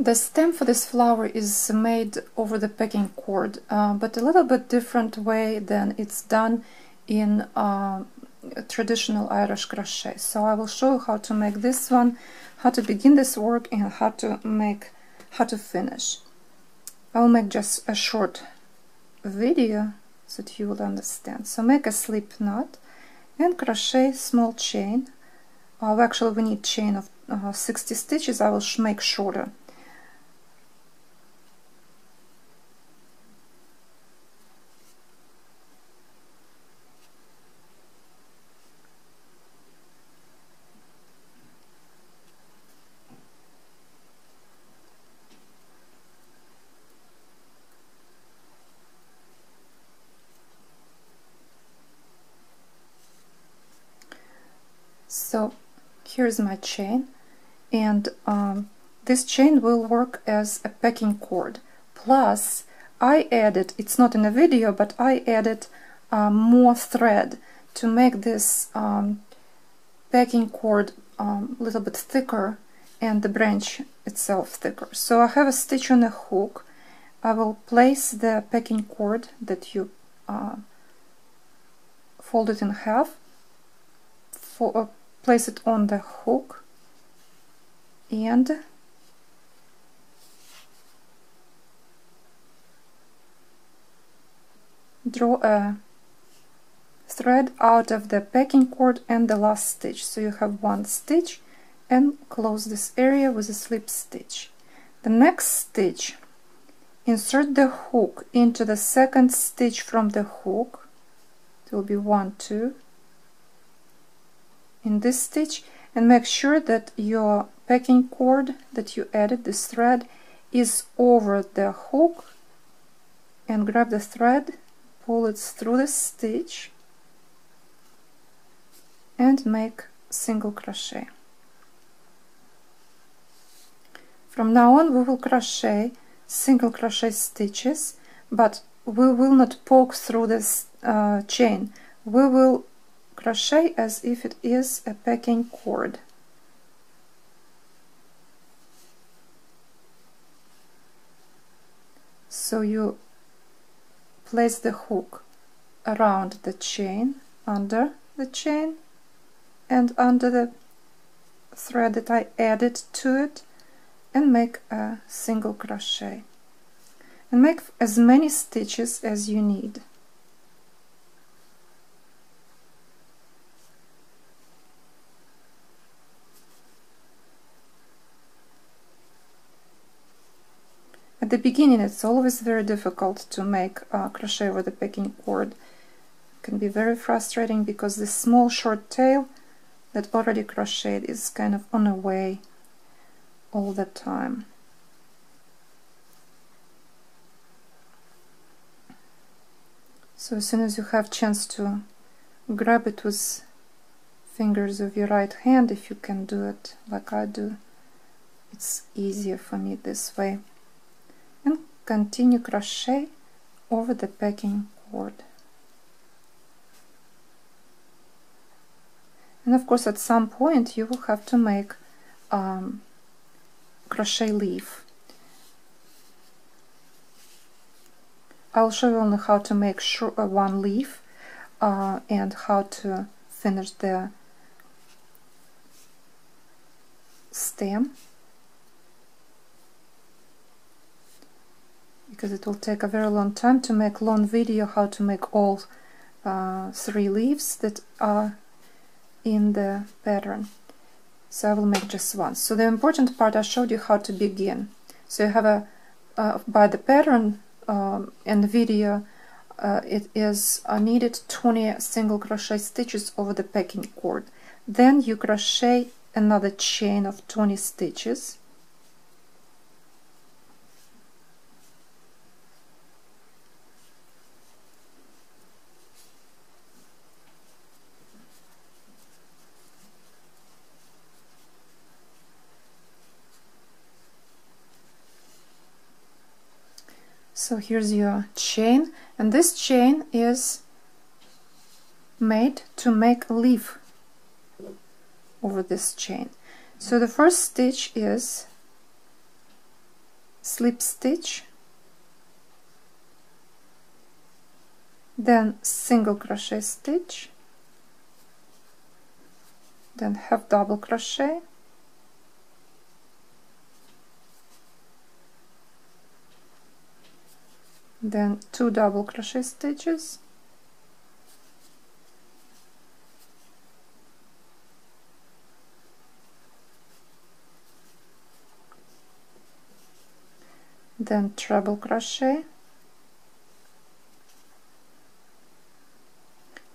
The stem for this flower is made over the packing cord, but a little bit different way than it's done in traditional Irish crochet. So I will show you how to make this one, how to begin this work, and how to finish. I will make just a short video so that you will understand. So make a slip knot and crochet small chain. Actually, we need chain of 60 stitches. I will make shorter. So here's my chain, and this chain will work as a packing cord. Plus I added, it's not in the video, but I added more thread to make this packing cord a little bit thicker and the branch itself thicker. So I have a stitch on a hook. I will place the packing cord that you folded in half, place it on the hook and draw a thread out of the packing cord and the last stitch. So you have one stitch, and close this area with a slip stitch. The next stitch, insert the hook into the second stitch from the hook. It will be 1, 2 in this stitch, and make sure that your packing cord that you added, this thread, is over the hook, and grab the thread, pull it through the stitch and make single crochet. From now on we will crochet single crochet stitches, but we will not poke through this chain. We will crochet as if it is a packing cord. So you place the hook around the chain, under the chain, and under the thread that I added to it, and make a single crochet. And make as many stitches as you need. At the beginning it's always very difficult to make crochet over the packing cord. It can be very frustrating because this small short tail that already crocheted is kind of on the way all the time. So as soon as you have chance to grab it with fingers of your right hand, if you can do it like I do, it's easier for me this way. And continue crochet over the packing cord. And of course at some point you will have to make crochet leaf. I'll show you only how to make one leaf and how to finish the stem, because it will take a very long time to make long video how to make all 3 leaves that are in the pattern. So I will make just one. So the important part, I showed you how to begin. So you have a by the pattern in the video, it is needed 20 single crochet stitches over the packing cord. Then you crochet another chain of 20 stitches. So here's your chain, and this chain is made to make a leaf over this chain. So the first stitch is slip stitch, then single crochet stitch, then half double crochet, then 2 double crochet stitches, then treble crochet,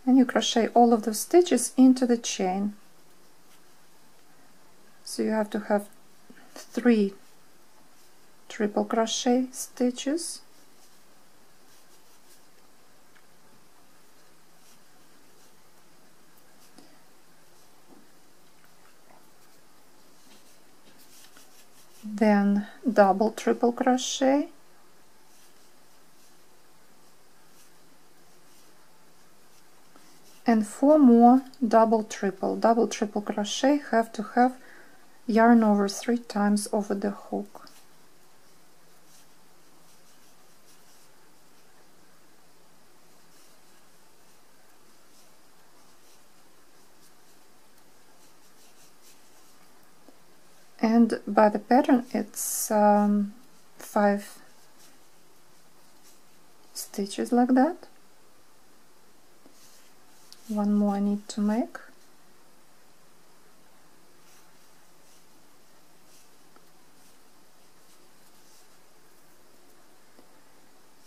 and you crochet all of those stitches into the chain. So you have to have 3 triple crochet stitches, then double triple crochet, and 4 more double triple crochet. Have to have yarn over 3 times over the hook. And by the pattern it's 5 stitches like that. One more I need to make.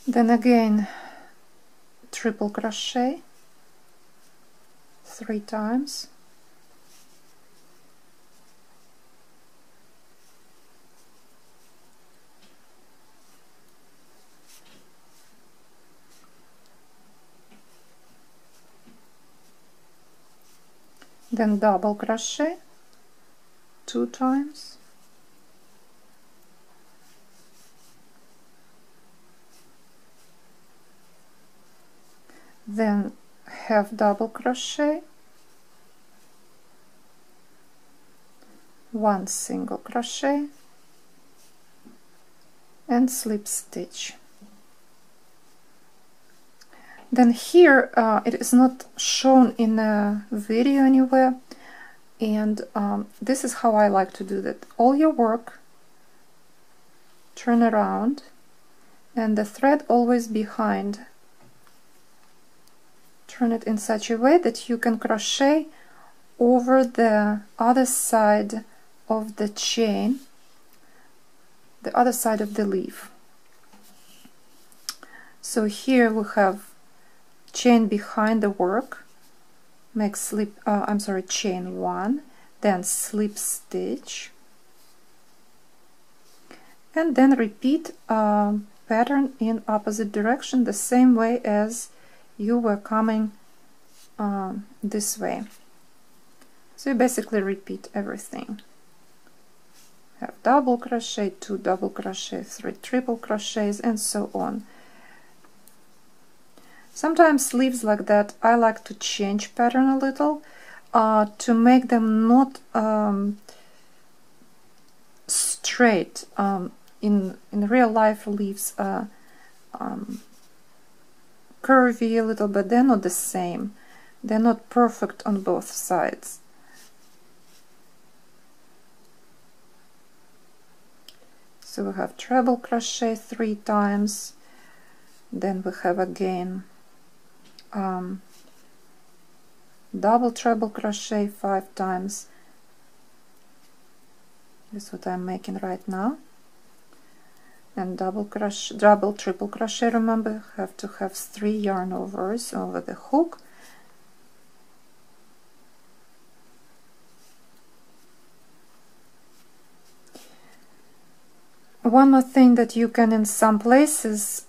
Then again triple crochet 3 times, then double crochet 2 times, then half double crochet, 1 single crochet, and slip stitch. Then here it is not shown in a video anywhere, and this is how I like to do that. All your work, turn around, and the thread always behind. Turn it in such a way that you can crochet over the other side of the chain, the other side of the leaf. So here we have chain behind the work, make slip, chain 1, then slip stitch, and then repeat pattern in opposite direction the same way as you were coming this way. So you basically repeat everything. Have double crochet, 2 double crochet, 3 triple crochets, and so on. Sometimes sleeves like that I like to change pattern a little to make them not straight. In real life leaves curvy a little, but they're not the same. They're not perfect on both sides. So we have treble crochet 3 times, then we have again double treble crochet 5 times. This is what I'm making right now. And double triple crochet, remember, have to have 3 yarn overs over the hook. One more thing that you can in some places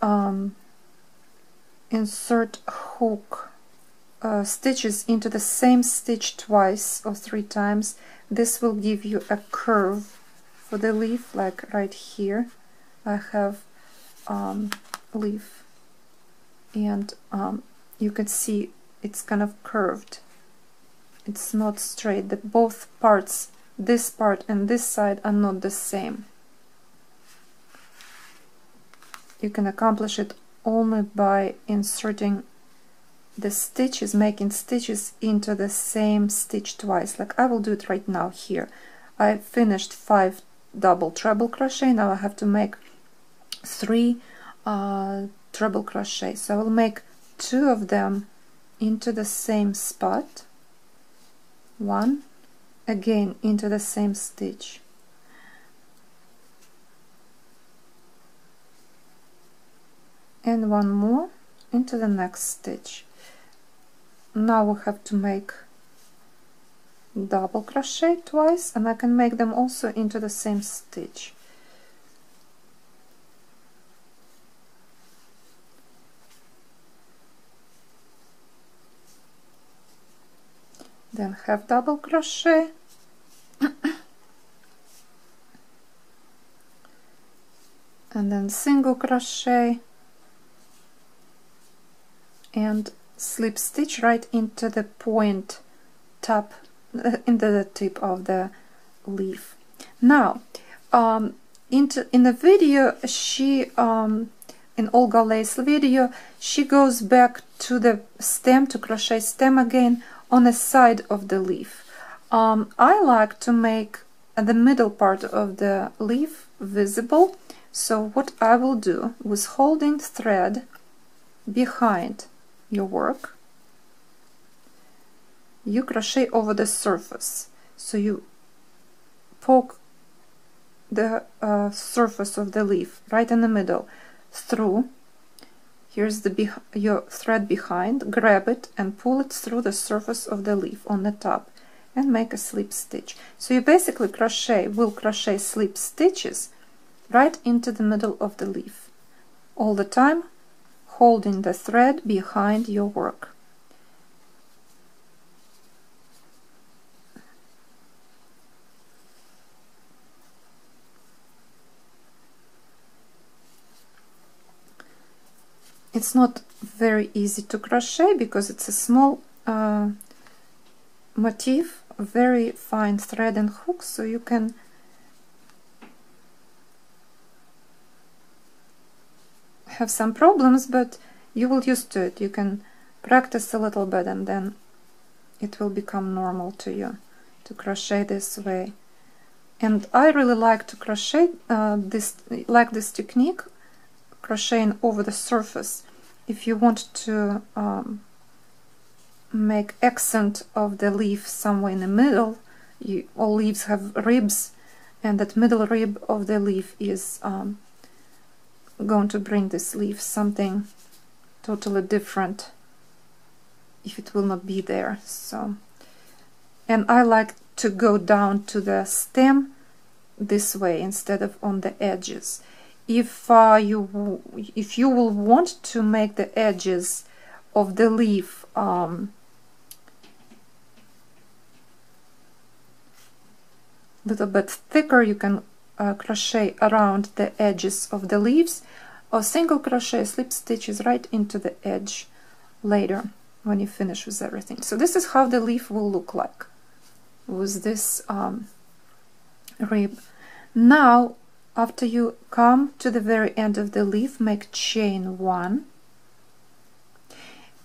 insert hook stitches into the same stitch twice or 3 times. This will give you a curve for the leaf, like right here. I have leaf, and you can see it's kind of curved. It's not straight. Both parts, this part and this side, are not the same. you can accomplish it only by inserting the stitches, making stitches into the same stitch twice. Like I will do it right now here. I finished 5 double treble crochet. Now I have to make 3 treble crochet. So I will make 2 of them into the same spot, 1 again into the same stitch, and 1 more into the next stitch. Now we have to make double crochet twice, and I can make them also into the same stitch. Then half double crochet, and then single crochet, and slip stitch right into the point top, into the tip of the leaf. Now in the video, she in Olga Lace video, she goes back to the stem, to crochet stem again on the side of the leaf. I like to make the middle part of the leaf visible, so what I will do with holding thread behind your work, you crochet over the surface, so you poke the surface of the leaf right in the middle through. Here's your thread behind, grab it and pull it through the surface of the leaf on the top and make a slip stitch. So you basically will crochet slip stitches right into the middle of the leaf, all the time holding the thread behind your work. It's not very easy to crochet because it's a small motif, very fine thread and hooks, so you can have some problems, but you will used to it. You can practice a little bit and then it will become normal to you to crochet this way. And I really like to crochet this technique, crocheting over the surface. If you want to make accent of the leaf somewhere in the middle, all leaves have ribs, and that middle rib of the leaf is going to bring this leaf something totally different if it will not be there. So, and I like to go down to the stem this way instead of on the edges. If you will want to make the edges of the leaf little bit thicker, you can crochet around the edges of the leaves, or single crochet slip stitches right into the edge later when you finish with everything. So this is how the leaf will look like with this rib. Now after you come to the very end of the leaf, make chain 1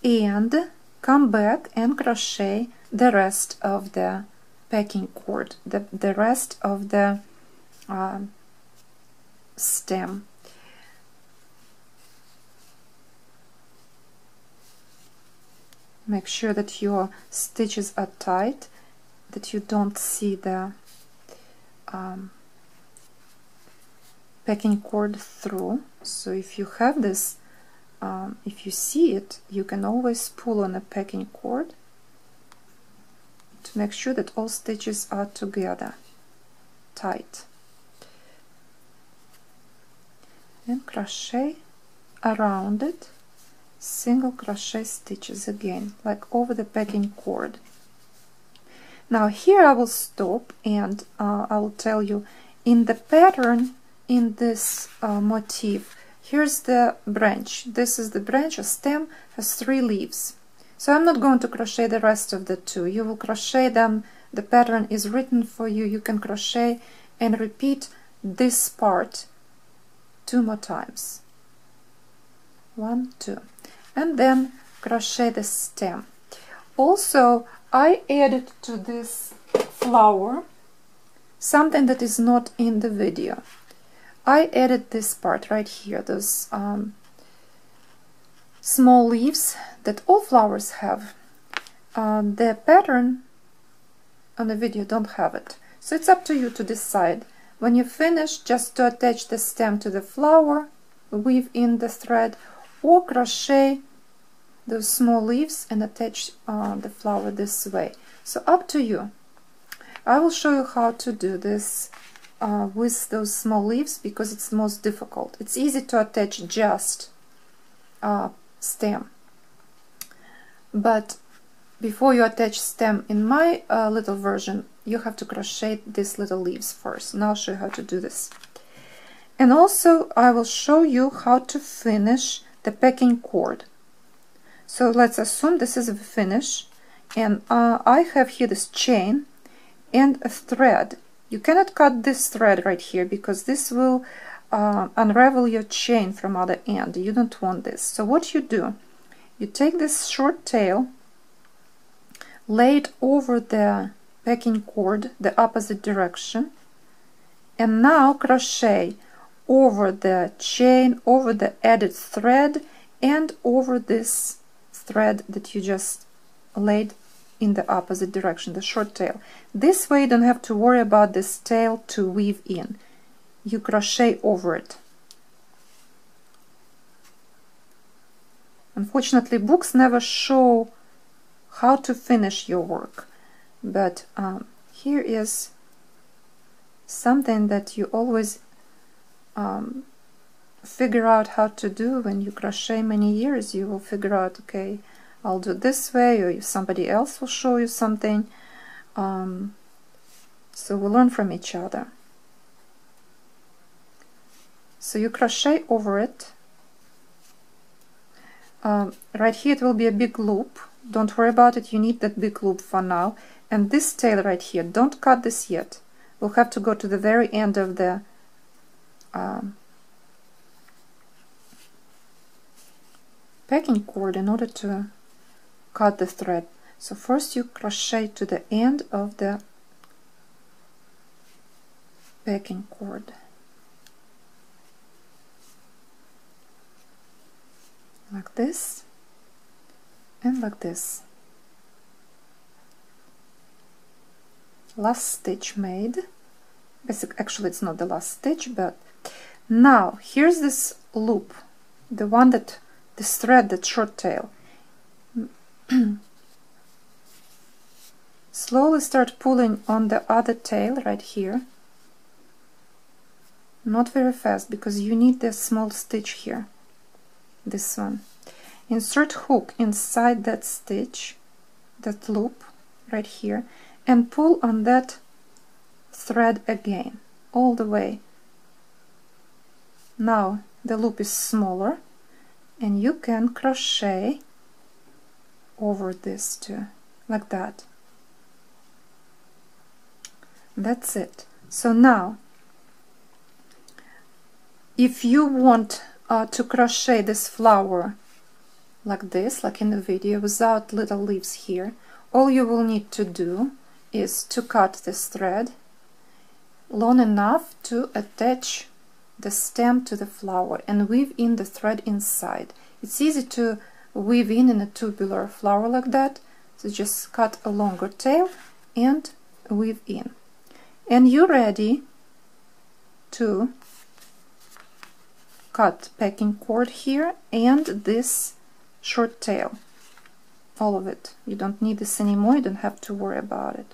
and come back and crochet the rest of the packing cord, the rest of the stem. Make sure that your stitches are tight, that you don't see the packing cord through. So if you have this, if you see it, you can always pull on a packing cord to make sure that all stitches are together, tight. And crochet around it, single crochet stitches again, like over the packing cord. Now here I will stop and I will tell you, in the pattern, in this motif, here's the branch. This is the branch. A stem has 3 leaves. So I'm not going to crochet the rest of the 2. You will crochet them. The pattern is written for you. You can crochet and repeat this part 2 more times. 1, 2, and then crochet the stem. Also, I added to this flower something that is not in the video. I added this part right here, those small leaves that all flowers have. The pattern on the video don't have it, so it's up to you to decide. When you finish, just to attach the stem to the flower, weave in the thread, or crochet those small leaves and attach the flower this way. So up to you. I will show you how to do this with those small leaves because it's the most difficult. It's easy to attach just stem, but before you attach stem in my little version, you have to crochet these little leaves first, and I'll show you how to do this. And also I will show you how to finish the packing cord. So let's assume this is a finish, and I have here this chain and a thread. You cannot cut this thread right here because this will unravel your chain from other end. You don't want this. So what you do, you take this short tail, lay it over the packing cord the opposite direction, and now crochet over the chain, over the added thread, and over this thread that you just laid in the opposite direction, the short tail. This way you don't have to worry about this tail to weave in. You crochet over it. Unfortunately, books never show how to finish your work, but here is something that you always figure out how to do. When you crochet many years, you will figure out, okay, I'll do this way, or somebody else will show you something. So we learn from each other. So you crochet over it. Right here it will be a big loop. Don't worry about it, you need that big loop for now. And this tail right here, don't cut this yet. We'll have to go to the very end of the packing cord in order to cut the thread. So first you crochet to the end of the packing cord. Like this and like this. Last stitch made. Actually it's not the last stitch, but now here's this loop, the one that, this thread, that short tail. Slowly start pulling on the other tail right here. Not very fast because you need this small stitch here. This one. Insert hook inside that stitch, that loop right here, and pull on that thread again all the way. Now the loop is smaller and you can crochet over this too, like that. That's it. So now if you want to crochet this flower like this, like in the video, without little leaves here, all you will need to do is to cut this thread long enough to attach the stem to the flower and weave in the thread inside. It's easy to weave in a tubular flower like that, so just cut a longer tail and weave in. And you're ready to cut packing cord here and this short tail, all of it. You don't need this anymore, you don't have to worry about it.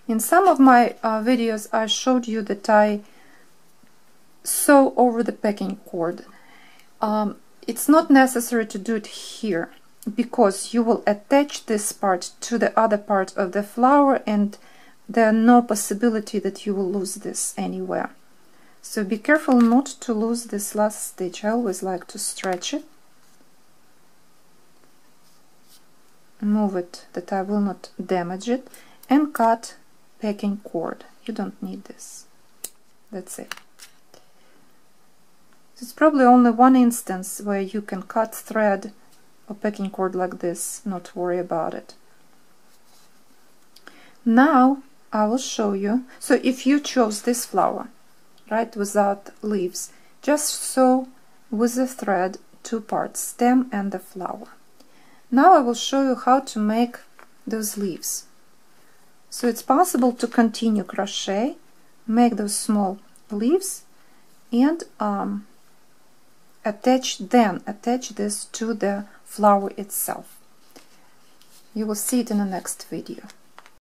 In some of my videos I showed you that I sew over the packing cord. It's not necessary to do it here because you will attach this part to the other part of the flower and there's no possibility that you will lose this anywhere. So be careful not to lose this last stitch. I always like to stretch it, move it that I will not damage it, and cut packing cord. You don't need this. That's it. It's probably only one instance where you can cut thread or packing cord like this, not worry about it. Now I will show you. So if you chose this flower, right, without leaves, just sew with the thread two parts, stem and the flower. Now I will show you how to make those leaves. So it's possible to continue crochet, make those small leaves, and attach this to the flower itself. You will see it in the next video.